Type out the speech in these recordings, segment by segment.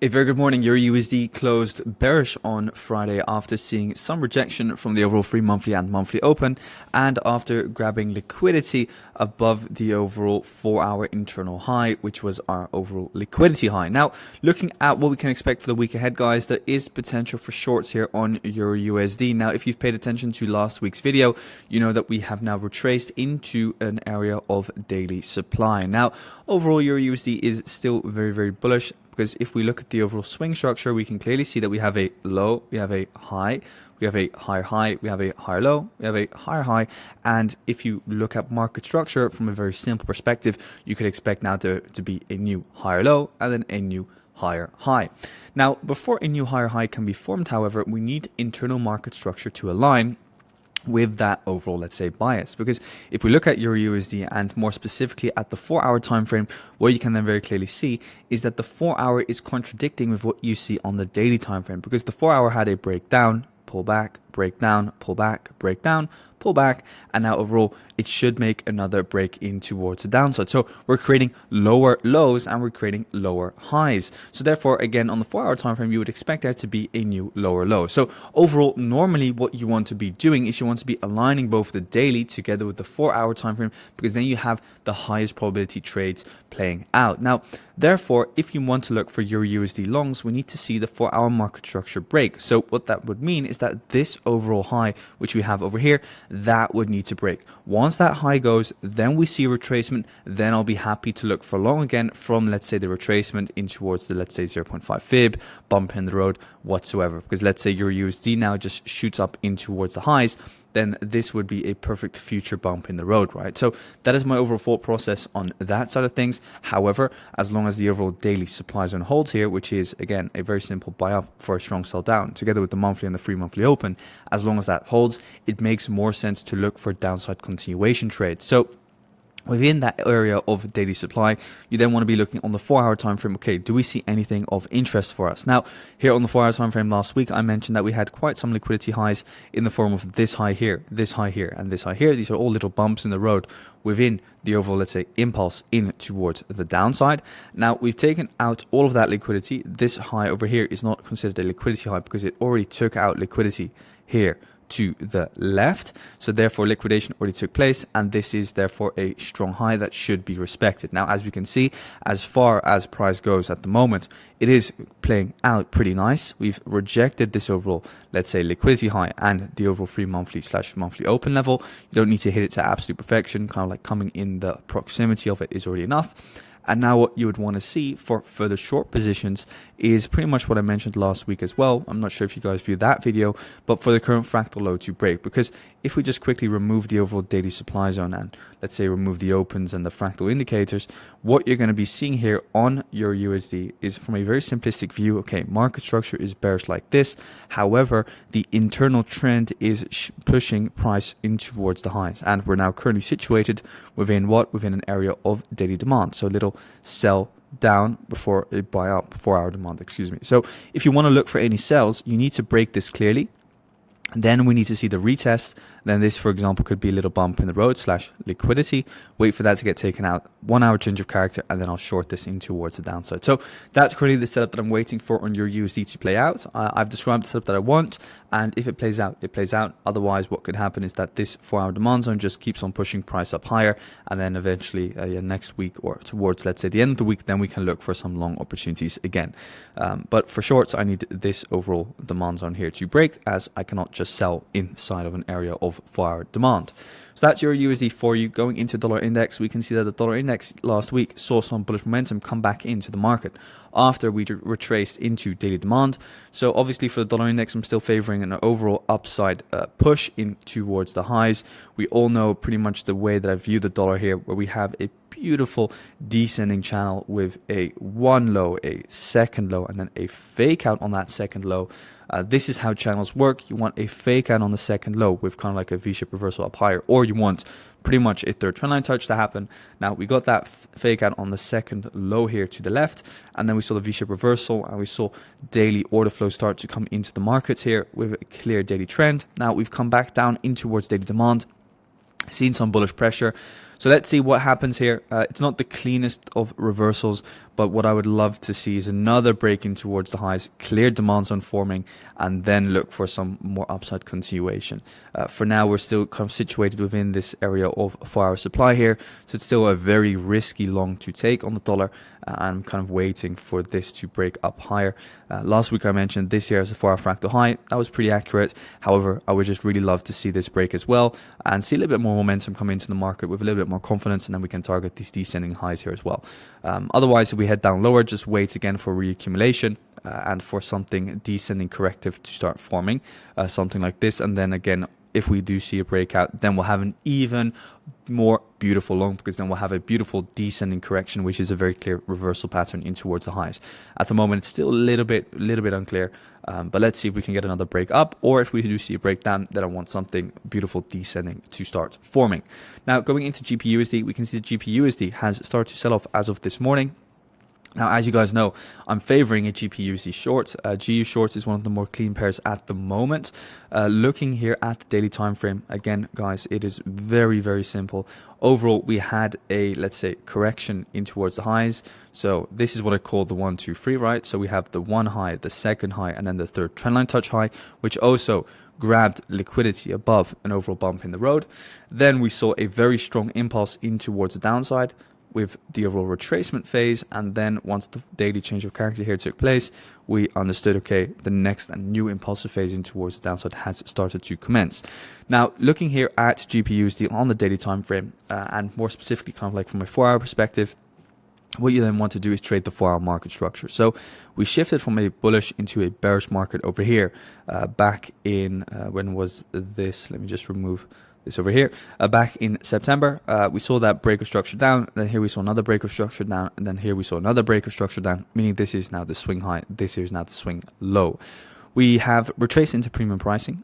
A very good morning. Euro USD closed bearish on Friday after seeing some rejection from the overall free monthly and monthly open, and after grabbing liquidity above the overall 4-hour internal high, which was our overall liquidity high. Now, looking at what we can expect for the week ahead, guys, there is potential for shorts here on Euro USD. Now, if you've paid attention to last week's video, you know that we have now retraced into an area of daily supply. Now, overall Euro USD is still very, very bullish, because if we look at the overall swing structure, we can clearly see that we have a low, we have a high, we have a higher high, we have a higher low, we have a higher high. And if you look at market structure from a very simple perspective, you could expect now there to be a new higher low and then a new higher high. Now, before a new higher high can be formed, however, we need internal market structure to align with that overall, let's say, bias. Because if we look at Euro USD and more specifically at the 4-hour time frame, what you can then very clearly see is that the 4-hour is contradicting with what you see on the daily time frame, because the 4-hour had a breakdown, pull back, break down, pull back, break down, pull back, and now overall it should make another break in towards the downside. So we're creating lower lows and we're creating lower highs. So therefore, again, on the 4-hour time frame, you would expect there to be a new lower low. So overall, normally what you want to be doing is you want to be aligning both the daily together with the 4-hour time frame, because then you have the highest probability trades playing out. Now, therefore, if you want to look for Euro USD longs, we need to see the 4-hour market structure break. So what that would mean is that this overall high, which we have over here, that would need to break. Once that high goes, then we see a retracement, then I'll be happy to look for long again from, let's say, the retracement in towards the, let's say, 0.5 fib, bump in the road whatsoever. Because let's say Euro USD now just shoots up in towards the highs, then this would be a perfect future bump in the road, right? So that is my overall thought process on that side of things. However, as long as the overall daily supply zone holds here, which is, again, a very simple buy up for a strong sell down, together with the monthly and the free monthly open, as long as that holds, it makes more sense to look for downside continuation trades. So within that area of daily supply, you then want to be looking on the 4-hour time frame. Okay, do we see anything of interest for us? Now, here on the 4-hour time frame last week, I mentioned that we had quite some liquidity highs in the form of this high here, this high here, and this high here. These are all little bumps in the road within the overall, let's say, impulse in towards the downside. Now, we've taken out all of that liquidity. This high over here is not considered a liquidity high because it already took out liquidity here to the left, so therefore liquidation already took place, and this is therefore a strong high that should be respected. Now, as we can see, as far as price goes at the moment, it is playing out pretty nice. We've rejected this overall, let's say, liquidity high and the overall free monthly / monthly open level. You don't need to hit it to absolute perfection, kind of like coming in the proximity of it is already enough. And now what you would want to see for further short positions is pretty much what I mentioned last week as well. I'm not sure if you guys viewed that video, but for the current fractal low to break, because if we just quickly remove the overall daily supply zone and let's say remove the opens and the fractal indicators, what you're going to be seeing here on your USD is, from a very simplistic view, okay, market structure is bearish like this. However, the internal trend is pushing price in towards the highs, and we're now currently situated within what? Within an area of daily demand. So a little sell down before a buy up, 4-hour demand, excuse me. So if you want to look for any sells, you need to break this clearly. Then we need to see the retest. Then this, for example, could be a little bump in the road / liquidity. Wait for that to get taken out. 1-hour change of character, and then I'll short this in towards the downside. So that's currently the setup that I'm waiting for on your USD to play out. I've described the setup that I want, and if it plays out, it plays out. Otherwise, what could happen is that this 4-hour demand zone just keeps on pushing price up higher, and then eventually next week or towards, let's say, the end of the week, then we can look for some long opportunities again. But for shorts, I need this overall demand zone here to break, as I cannot just sell inside of an area of 4-hour demand. So that's your USD for you. Going into dollar index, we can see that the dollar index last week saw some bullish momentum come back into the market after we retraced into daily demand. So obviously for the dollar index, I'm still favoring an overall upside push in towards the highs. We all know pretty much the way that I view the dollar here, where we have a beautiful descending channel with a one low, a second low, and then a fake out on that second low. This is how channels work. You want a fake out on the second low with kind of like a V-shaped reversal up higher, or you want pretty much a third trend line touch to happen. Now we got that fake out on the second low here to the left, and then we saw the V-shaped reversal, and we saw daily order flow start to come into the markets here with a clear daily trend. Now we've come back down in towards daily demand. Seen some bullish pressure. So let's see what happens here. It's not the cleanest of reversals, but what I would love to see is another breaking towards the highs, clear demand zone forming, and then look for some more upside continuation. For now, we're still kind of situated within this area of 4-hour supply here, so it's still a very risky long to take on the dollar. I'm kind of waiting for this to break up higher. Last week I mentioned this year as a 4-hour fractal high. That was pretty accurate. However, I would just really love to see this break as well and see a little bit more momentum come into the market with a little bit more confidence, and then we can target these descending highs here as well. Otherwise, if we head down lower, just wait again for reaccumulation and for something descending corrective to start forming, something like this. And then again, if we do see a breakout, then we'll have an even more beautiful long, because then we'll have a beautiful descending correction, which is a very clear reversal pattern in towards the highs. At the moment, it's still a little bit unclear, but let's see if we can get another break up, or if we do see a breakdown, then I want something beautiful descending to start forming. Now, going into GBPUSD, we can see the GBPUSD has started to sell off as of this morning. Now, as you guys know, I'm favoring a GBPUSD short. GU shorts is one of the more clean pairs at the moment. Looking here at the daily time frame, again, guys, it is very, very simple. Overall, we had a, let's say, correction in towards the highs. So this is what I call the 1, 2, 3, right? So we have the one high, the second high, and then the third trendline touch high, which also grabbed liquidity above an overall bump in the road. Then we saw a very strong impulse in towards the downside with the overall retracement phase, and then once the daily change of character here took place, we understood, okay, the next and new impulsive phase in towards the downside has started to commence. Now, looking here at GBPUSD on the daily time frame, and more specifically kind of like from a 4-hour perspective, what you then want to do is trade the 4-hour market structure. So we shifted from a bullish into a bearish market over here back in, when was this? Let me just remove this over here. Back in September, we saw that break of structure down, then here we saw another break of structure down, and then here we saw another break of structure down, meaning this is now the swing high, this here is now the swing low. We have retraced into premium pricing,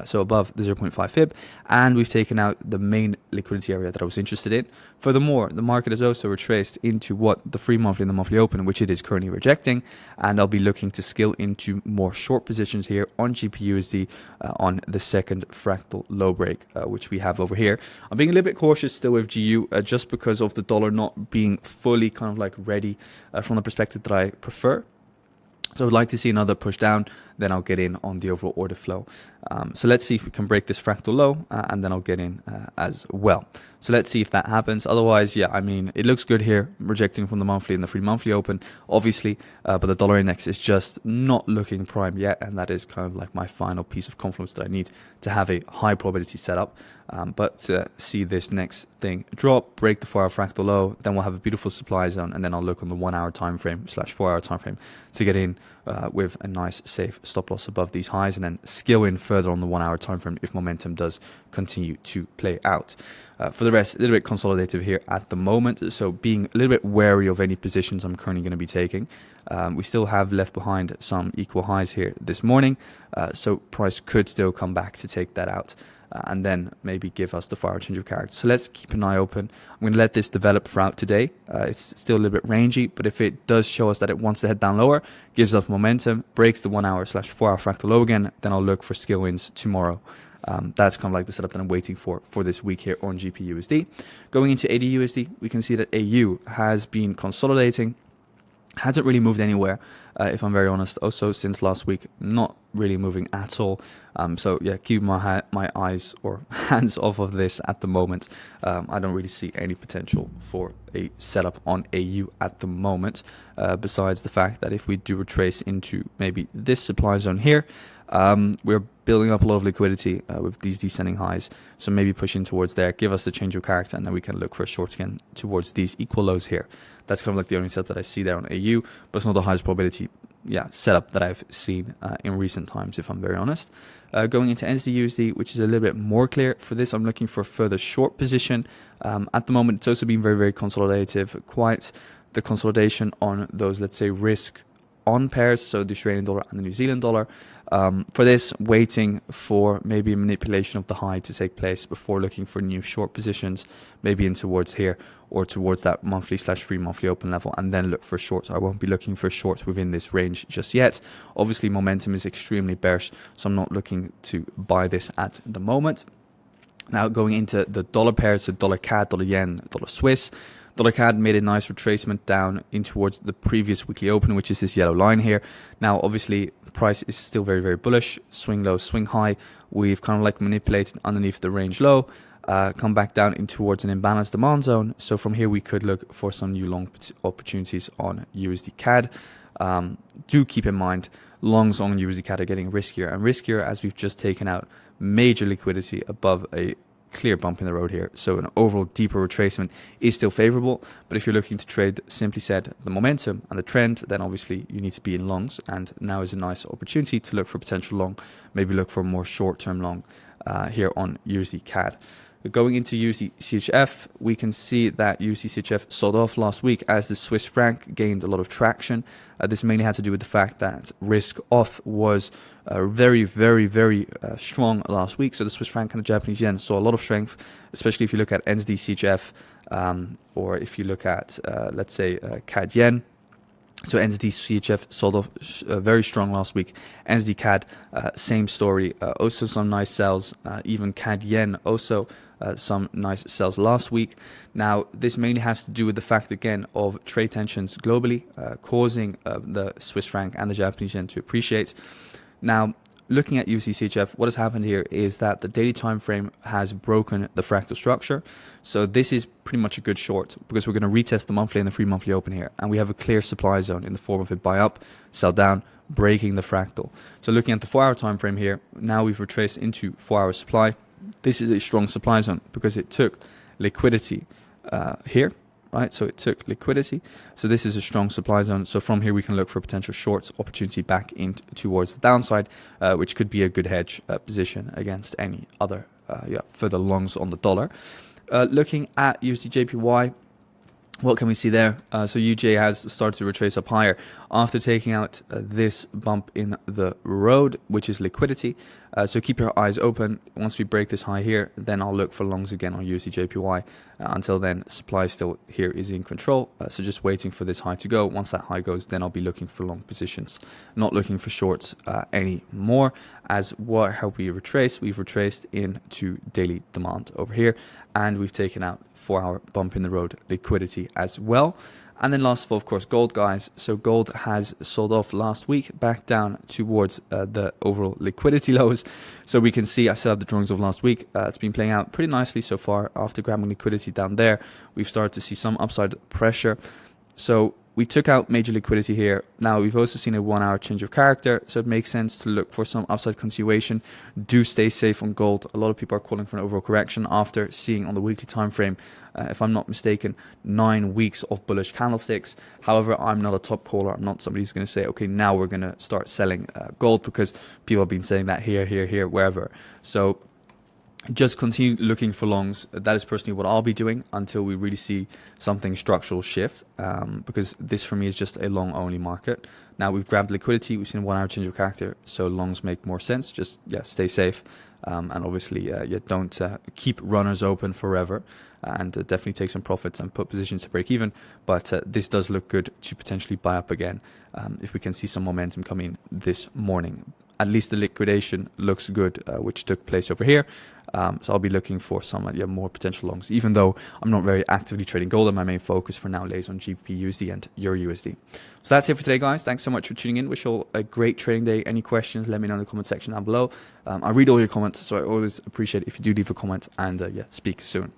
so above the 0.5 fib, and we've taken out the main liquidity area that I was interested in. Furthermore, the market has also retraced into what the free monthly and the monthly open, which it is currently rejecting, and I'll be looking to scale into more short positions here on GBPUSD on the second fractal low break, which we have over here. I'm being a little bit cautious still with GU, just because of the dollar not being fully kind of like ready from the perspective that I prefer. So I would like to see another push down, then I'll get in on the overall order flow. So let's see if we can break this fractal low, and then I'll get in as well. So let's see if that happens. Otherwise, yeah, I mean, it looks good here, rejecting from the monthly and the free monthly open, obviously, but the dollar index is just not looking prime yet, and that is kind of like my final piece of confluence that I need to have a high probability setup. But see this next thing drop, break the 4-hour fractal low, then we'll have a beautiful supply zone, and then I'll look on the 1-hour time frame / 4-hour time frame to get in with a nice safe stop loss above these highs, and then scale in further on the 1-hour time frame if momentum does continue to play out. For the rest, a little bit consolidative here at the moment, so being a little bit wary of any positions I'm currently going to be taking. We still have left behind some equal highs here this morning, so price could still come back to take that out. And then maybe give us the 4-hour change of character. So let's keep an eye open. I'm going to let this develop throughout today. It's still a little bit rangy, but if it does show us that it wants to head down lower, gives us momentum, breaks the 1-hour / 4-hour fractal low again, then I'll look for skill wins tomorrow. That's kind of like the setup that I'm waiting for this week here on GBPUSD. Going into ADUSD, we can see that AU has been consolidating. Hasn't really moved anywhere, if I'm very honest. Also, since last week, not really moving at all. So yeah, keep my eyes or hands off of this at the moment. I don't really see any potential for a setup on AU at the moment, besides the fact that if we do retrace into maybe this supply zone here, we're building up a lot of liquidity with these descending highs, so maybe pushing towards there, give us the change of character, and then we can look for a short again towards these equal lows here. That's kind of like the only setup that I see there on AU, but it's not the highest probability setup that I've seen in recent times, if I'm very honest. Going into NZD/USD, which is a little bit more clear. For this, I'm looking for a further short position. At the moment, it's also been very, very consolidative, quite the consolidation on those, let's say, risk on pairs, so the Australian dollar and the New Zealand dollar. For this, waiting for maybe a manipulation of the high to take place before looking for new short positions, maybe in towards here or towards that monthly / free monthly open level, and then look for shorts. I won't be looking for shorts within this range just yet. Obviously, momentum is extremely bearish, so I'm not looking to buy this at the moment. Now going into the dollar pairs, so dollar CAD, dollar yen, dollar Swiss. Dollar CAD made a nice retracement down in towards the previous weekly open, which is this yellow line here. Now, obviously, price is still very, very bullish. Swing low, swing high. We've kind of like manipulated underneath the range low, come back down in towards an imbalanced demand zone. So from here, we could look for some new long opportunities on USD CAD. Do keep in mind, longs on USD CAD are getting riskier and riskier as we've just taken out major liquidity above a clear bump in the road here. So an overall deeper retracement is still favorable, but if you're looking to trade, simply said, the momentum and the trend, then obviously you need to be in longs, and now is a nice opportunity to look for potential long, maybe look for a more short-term long here on USD CAD. Going into USD CHF, we can see that USD CHF sold off last week as the Swiss franc gained a lot of traction. This mainly had to do with the fact that risk off was very, very, very strong last week. So the Swiss franc and the Japanese yen saw a lot of strength, especially if you look at NZD CHF or if you look at, let's say, CAD yen. So NZD CHF sold off very strong last week. NZD CAD, same story. Also some nice sells. Even CAD yen also some nice sells last week. Now, this mainly has to do with the fact, again, of trade tensions globally, causing the Swiss franc and the Japanese yen to appreciate. Now, looking at USD CHF, what has happened here is that the daily time frame has broken the fractal structure. So this is pretty much a good short because we're going to retest the monthly and the 3 monthly open here. And we have a clear supply zone in the form of a buy up, sell down, breaking the fractal. So looking at the 4 hour time frame here, now we've retraced into 4 hour supply. This is a strong supply zone because it took liquidity here. Right, so it took liquidity. So this is a strong supply zone. So from here, we can look for potential short opportunity back in towards the downside, which could be a good hedge position against any other further longs on the dollar. Looking at USD JPY, what can we see there? So UJ has started to retrace up higher after taking out this bump in the road, which is liquidity. So keep your eyes open. Once we break this high here, then I'll look for longs again on USD JPY. Until then, supply still here is in control. So just waiting for this high to go. Once that high goes, then I'll be looking for long positions, not looking for shorts anymore. As what have we retraced? We've retraced into daily demand over here, and we've taken out 4 hour bump in the road liquidity as well. And then last of all, of course, gold, guys. So gold has sold off last week back down towards the overall liquidity lows. So we can see, I still have the drawings of last week. It's been playing out pretty nicely so far. After grabbing liquidity down there, we've started to see some upside pressure. So we took out major liquidity here. Now we've also seen a 1 hour change of character, so it makes sense to look for some upside continuation. Do stay safe on gold. A lot of people are calling for an overall correction after seeing on the weekly time frame, if I'm not mistaken, 9 weeks of bullish candlesticks. However, I'm not a top caller. I'm not somebody who's going to say, okay, now we're going to start selling gold, because people have been saying that here, wherever. So just continue looking for longs. That is personally what I'll be doing until we really see something structural shift, because this for me is just a long only market. Now we've grabbed liquidity, we've seen a 1 hour change of character, so longs make more sense. Just stay safe, and obviously don't keep runners open forever, and definitely take some profits and put positions to break even. But this does look good to potentially buy up again if we can see some momentum coming this morning. At least the liquidation looks good, which took place over here. So I'll be looking for some more potential longs, even though I'm not very actively trading gold, and my main focus for now lays on GBPUSD and Euro USD. So that's it for today, guys. Thanks so much for tuning in. Wish you all a great trading day. Any questions, let me know in the comment section down below. I read all your comments, so I always appreciate it if you do leave a comment, and speak soon.